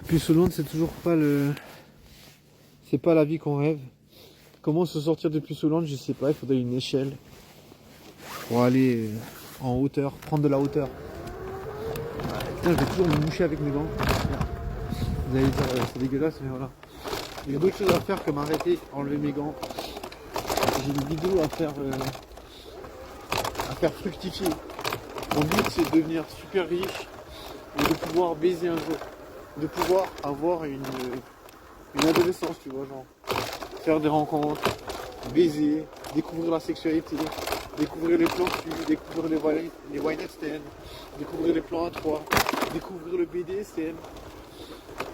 Puis Hollande, c'est toujours pas le. C'est pas la vie qu'on rêve. Comment se sortir de Hollande, je sais pas, il faudrait une échelle pour aller en hauteur, prendre de la hauteur. Putain, je vais toujours me moucher avec mes gants. Vous allez dire, c'est dégueulasse, mais voilà. Il y a d'autres choses à faire que m'arrêter, enlever mes gants. J'ai une vidéo à faire fructifier. Mon but, c'est de devenir super riche et de pouvoir baiser un jour. De pouvoir avoir une adolescence, tu vois, genre. Faire des rencontres, baiser, découvrir la sexualité, découvrir les plans cul, découvrir les wine night stands, découvrir les plans à 3, découvrir le BDSM.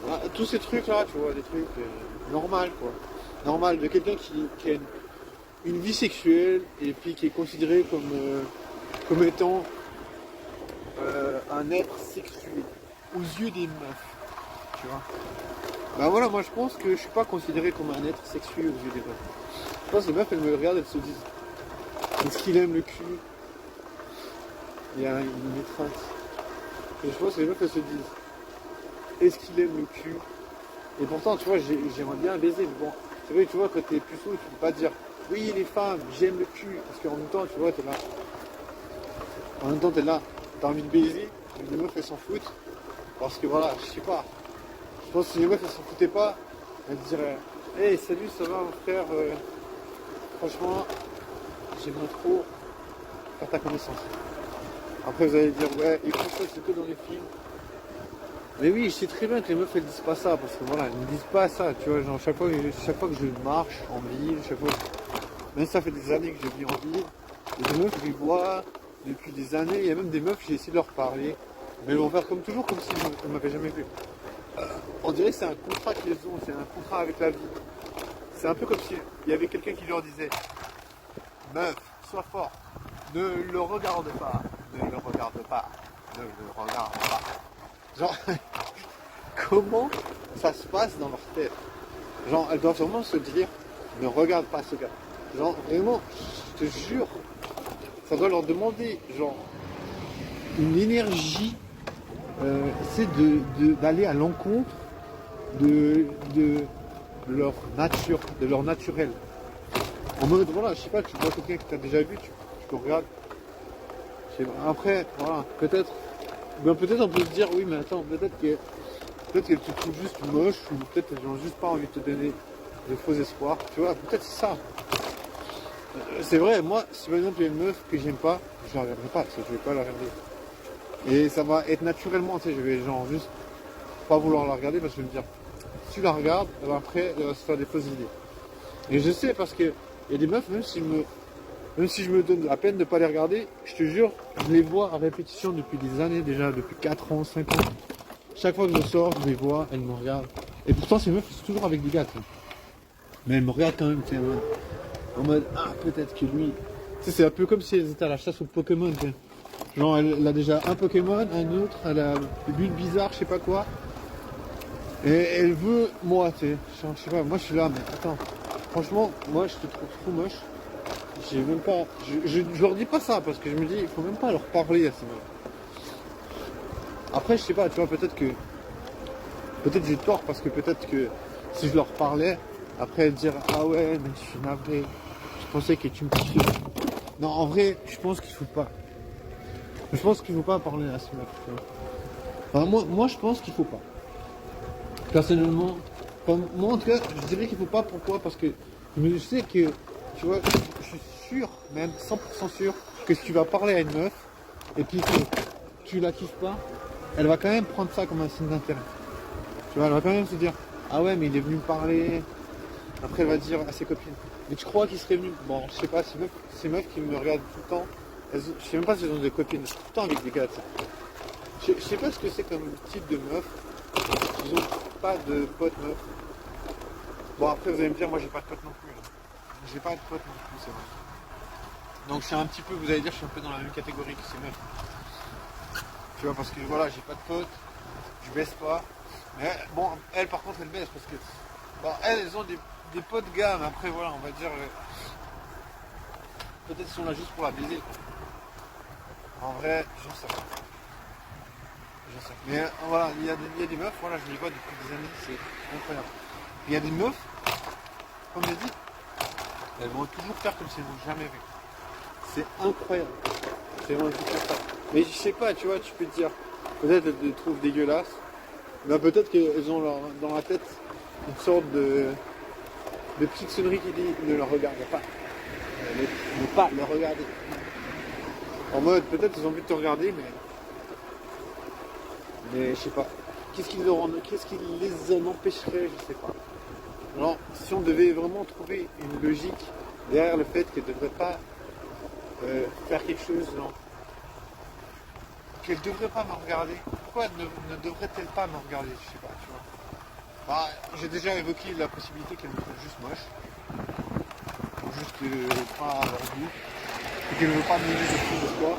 Ah, tous ces trucs là, tu vois, des trucs normal quoi. Normal de quelqu'un qui a une vie sexuelle et puis qui est considéré comme étant un être sexué aux yeux des meufs, tu vois. Bah voilà, moi je pense que je suis pas considéré comme un être sexué aux yeux des meufs. Je pense que les meufs elles me regardent, elles se disent est-ce qu'il aime le cul? Il y a une maîtresse. Et je pense que les meufs elles se disent est-ce qu'il aime le cul? Et pourtant tu vois j'aimerais bien baiser, mais bon, c'est vrai tu vois quand t'es puceau tu peux pas dire oui les femmes j'aime le cul, parce qu'en même temps tu vois t'es là. En même temps t'es là, t'as envie de baiser, mais les meufs elles s'en foutent. Parce que voilà, je sais pas. Je pense que si les meufs elles s'en foutaient pas, elles diraient hey salut ça va mon frère, franchement j'aimerais trop faire ta connaissance. Après vous allez dire ouais écoute ça c'est que dans les films. Mais oui je sais très bien que les meufs elles disent pas ça, parce que voilà, elles ne disent pas ça, tu vois, genre chaque fois que je marche en ville, chaque fois, même ça fait des années que je vis en ville, et des meufs je les vois depuis des années, il y a même des meufs j'ai essayé de leur parler, mais elles vont faire comme toujours, comme s'ils ne m'avaient jamais vu. On dirait que c'est un contrat qu'ils ont, c'est un contrat avec la vie. C'est un peu comme s'il y avait quelqu'un qui leur disait meuf, sois fort, ne le regarde pas, ne le regarde pas, ne le regarde pas. Genre, comment ça se passe dans leur tête? Genre, elles doivent vraiment se dire ne regarde pas ce gars. Genre, vraiment, je te jure, ça doit leur demander, genre, une énergie, c'est d'aller à l'encontre de leur nature, de leur naturel. En mode, voilà, je sais pas, tu vois quelqu'un que tu as déjà vu, tu le regardes. Après, voilà, peut-être on peut se dire, oui, mais attends, peut-être qu'elles te trouvent juste moche, ou peut-être qu'elles n'ont juste pas envie de te donner de faux espoirs. Tu vois, peut-être c'est ça. C'est vrai, moi, si par exemple il y a une meuf que j'aime pas, je la regarderai pas, parce que je vais pas la regarder. Et ça va être naturellement, tu sais, je vais genre juste pas vouloir la regarder parce que je vais me dire, si tu la regardes, eh ben après, elle va se faire des fausses idées. Et je sais parce que il y a des meufs, même si je me donne la peine de ne pas les regarder, je te jure, je les vois à répétition depuis des années déjà, depuis 4 ans, 5 ans. Chaque fois que je sors, je les vois, elles me regardent. Et pourtant, ces meufs, c'est toujours avec des gars, tu sais. Mais elles me regardent quand même, tu sais, en mode, ah, peut-être que lui. Tu sais, c'est un peu comme si elles étaient à la chasse aux Pokémon, tu sais. Genre, elle a déjà un Pokémon, un autre, elle a une bulle bizarre, je sais pas quoi. Et elle veut moi, tu sais. Genre, je sais pas, moi je suis là, mais attends. Franchement, moi je te trouve trop moche. J'ai même pas. Je leur dis pas ça parce que je me dis, il faut même pas leur parler à ces meufs. Après, je sais pas, tu vois, peut-être j'ai tort parce que peut-être que si je leur parlais, après elles diraient, ah ouais, mais je suis navré. Je pensais que tu me kiffais. Non, en vrai, je pense qu'il faut pas. Je pense qu'il faut pas parler à ces meufs, tu vois. Enfin, moi je pense qu'il faut pas. Personnellement, comme moi en tout cas, je dirais qu'il faut pas. Pourquoi? Parce que je sais que, tu vois, je suis sûr, même 100% sûr, que si tu vas parler à une meuf et puis que tu la kiffes pas, elle va quand même prendre ça comme un signe d'intérêt. Tu vois, elle va quand même se dire, ah ouais, mais il est venu me parler. Après, elle va dire à ses copines, mais tu crois qu'il serait venu? Bon, je sais pas, ces meufs qui me regardent tout le temps, je sais même pas si elles ont des copines, tout le temps avec des gars. Je sais pas ce que c'est comme type de meuf. Ils ont pas de potes meufs. Bon après vous allez me dire moi j'ai pas de potes non plus. Hein. J'ai pas de potes non plus, c'est vrai. Donc je suis un petit peu, vous allez dire je suis un peu dans la même catégorie que ces meufs. Tu vois parce que voilà j'ai pas de potes, je baisse pas. Mais bon elles par contre elles baissent parce que bon, elles ont des potes gars, mais après voilà on va dire peut-être qu'ils sont là juste pour la baiser. Quoi. En vrai, j'en sais pas. je sais. Mais voilà, il y a des meufs, voilà, je les vois depuis des années, c'est incroyable. Il y a des meufs, comme j'ai dit, elles vont toujours faire comme si elles n'ont jamais vu. C'est incroyable. C'est vraiment juste ça. Mais je sais pas, tu vois, tu peux te dire, peut-être elles te trouvent dégueulasse, mais peut-être qu'elles ont dans la tête une sorte de petite sonnerie qui dit ne le regarde pas. Ne pas le regarder. En mode, peut-être ils ont envie de te regarder, mais je sais pas. Qu'est-ce qui les en empêcherait, je sais pas. Alors, si on devait vraiment trouver une logique derrière le fait qu'elle ne devrait pas faire quelque chose, non, qu'elle ne devrait pas me regarder, pourquoi ne devrait-elle pas me regarder, je sais pas, tu vois. Bah, j'ai déjà évoqué la possibilité qu'elle me trouve juste moche, ou juste pas avoir goût, et qu'elle ne veut pas me donner de plus de soi.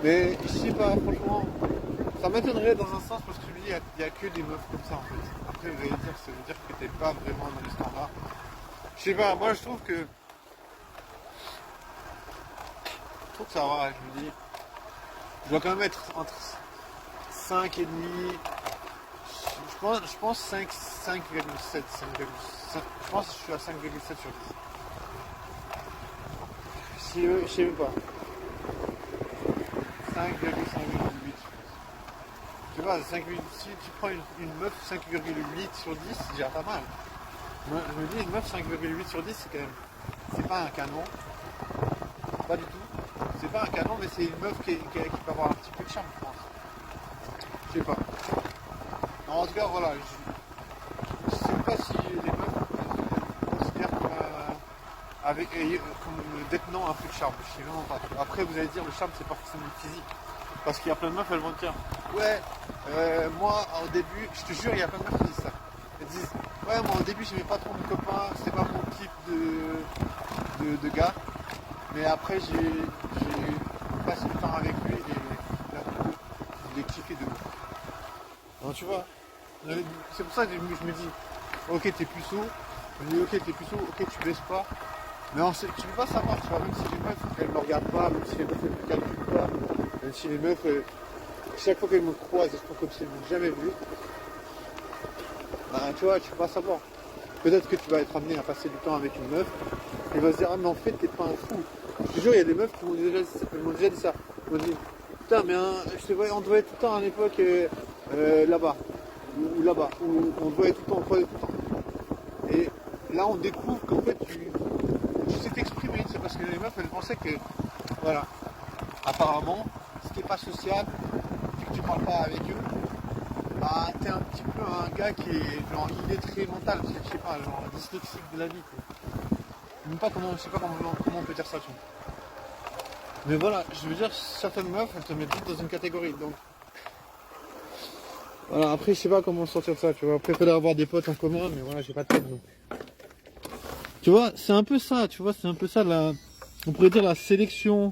Mais je sais pas, franchement, ça m'étonnerait dans un sens parce que je me dis, il n'y a que des meufs comme ça en fait. Après, vous allez dire, ça veut dire que t'es pas vraiment dans les standards. Je sais pas, moi je trouve que ça va, je me dis, je dois quand même être entre 5 et demi, je pense 5,7, 5,5, je pense que je suis à 5,7 sur 10. Je sais même pas. 5,5,8. Tu vois, 5, si tu prends une meuf 5,8 sur 10, c'est déjà pas mal. Moi, je me dis, une meuf 5,8 sur 10, c'est quand même, c'est pas un canon, pas du tout. C'est pas un canon, mais c'est une meuf qui peut avoir un petit peu de charme, je pense. Je sais pas. En tout cas, voilà, je sais pas si les meufs considèrent comme détenant un peu de charme. Je sais vraiment pas. Après, vous allez dire, le charme, c'est pas forcément physique. Parce qu'il y a plein de meufs, elles vont dire, ouais, moi, au début, je te jure, il y a plein de meufs qui disent ça. Elles disent, ouais, moi, au début, j'aimais pas trop mon copain, c'était pas mon type de gars. Mais après, j'ai passé le temps avec lui et là, je l'ai kiffé de ouf. Donc, tu vois, c'est pour ça que je me dis, ok, t'es puceau. Je me dis, ok, t'es puceau, ok, tu baisses pas. Mais tu peux pas savoir, tu vois, même si les meufs, elles me regardent pas, même si les meufs, elles me calculent pas, même si les meufs, chaque fois qu'elles me croisent, elles font comme si elles m'ont jamais vu. Ben, tu vois, tu peux pas savoir. Peut-être que tu vas être amené à passer du temps avec une meuf, et elle va se dire, ah, mais en fait, t'es pas un fou. Je te jure, il y a des meufs qui m'ont déjà dit ça. Ils m'ont dit, putain, mais je te voyais, on te voyait tout le temps à l'époque là-bas, ou là-bas, ou on te voyait tout le temps, on te voyait tout le temps. Et là, on découvre qu'en fait, tu sais t'exprimer. C'est parce que les meufs, elles pensaient que, voilà, apparemment, si t'es pas sociable, et que tu parles pas avec eux, bah, t'es un petit peu un gars qui est genre illettré mental, je sais pas, genre dyslexique de la vie, quoi. Même pas comment, je sais pas comment on peut dire ça, tu vois. Mais voilà, je veux dire, certaines meufs, elles te mettent toutes dans une catégorie, donc. Voilà, après, je sais pas comment sortir de ça, tu vois. Après, il faudrait avoir des potes en commun, mais voilà, j'ai pas de potes, donc. Tu vois, c'est un peu ça, tu vois, c'est un peu ça, on pourrait dire la sélection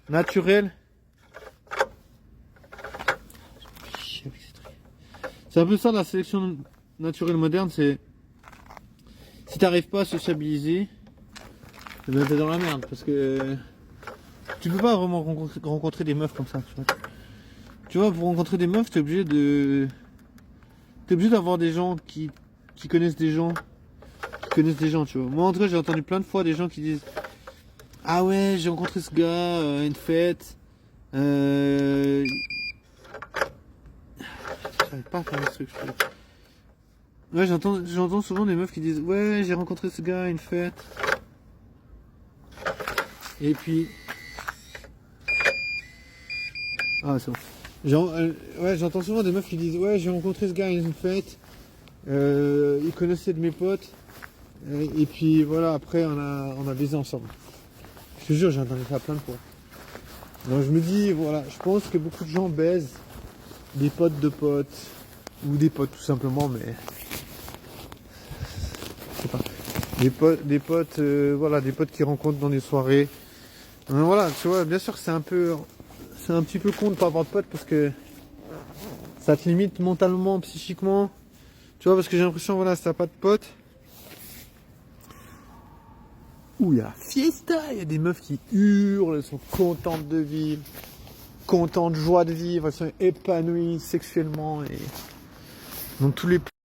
naturelle. C'est un peu ça, la sélection naturelle moderne, c'est. Si t'arrives pas à sociabiliser, eh ben t'es dans la merde, parce que tu peux pas vraiment rencontrer des meufs comme ça, tu vois. Tu vois, pour rencontrer des meufs, t'es obligé d'avoir des gens qui connaissent des gens, tu vois. Moi, en tout cas, j'ai entendu plein de fois des gens qui disent, ah ouais, j'ai rencontré ce gars à une fête, j'arrive pas à faire ce truc, je trouve. Ouais, j'entends souvent des meufs qui disent, ouais, j'ai rencontré ce gars à une fête. Et puis, ah, c'est bon. Ouais, j'entends souvent des meufs qui disent, ouais, j'ai rencontré ce gars à une fête, il connaissait de mes potes, et puis voilà, après on a baisé ensemble. Je te jure, j'ai entendu ça plein de fois. Donc je me dis, voilà, je pense que beaucoup de gens baisent des potes de potes, ou des potes tout simplement, mais je sais pas. Des potes, voilà, des potes qui rencontrent dans des soirées. Voilà, tu vois, bien sûr que c'est un petit peu con de pas avoir de potes parce que ça te limite mentalement, psychiquement. Tu vois, parce que j'ai l'impression, voilà, si t'as pas de potes, ouh, il y a la fiesta, il y a des meufs qui hurlent, elles sont contentes de vivre. contentes, joie de vivre, elles sont épanouies sexuellement et dans tous les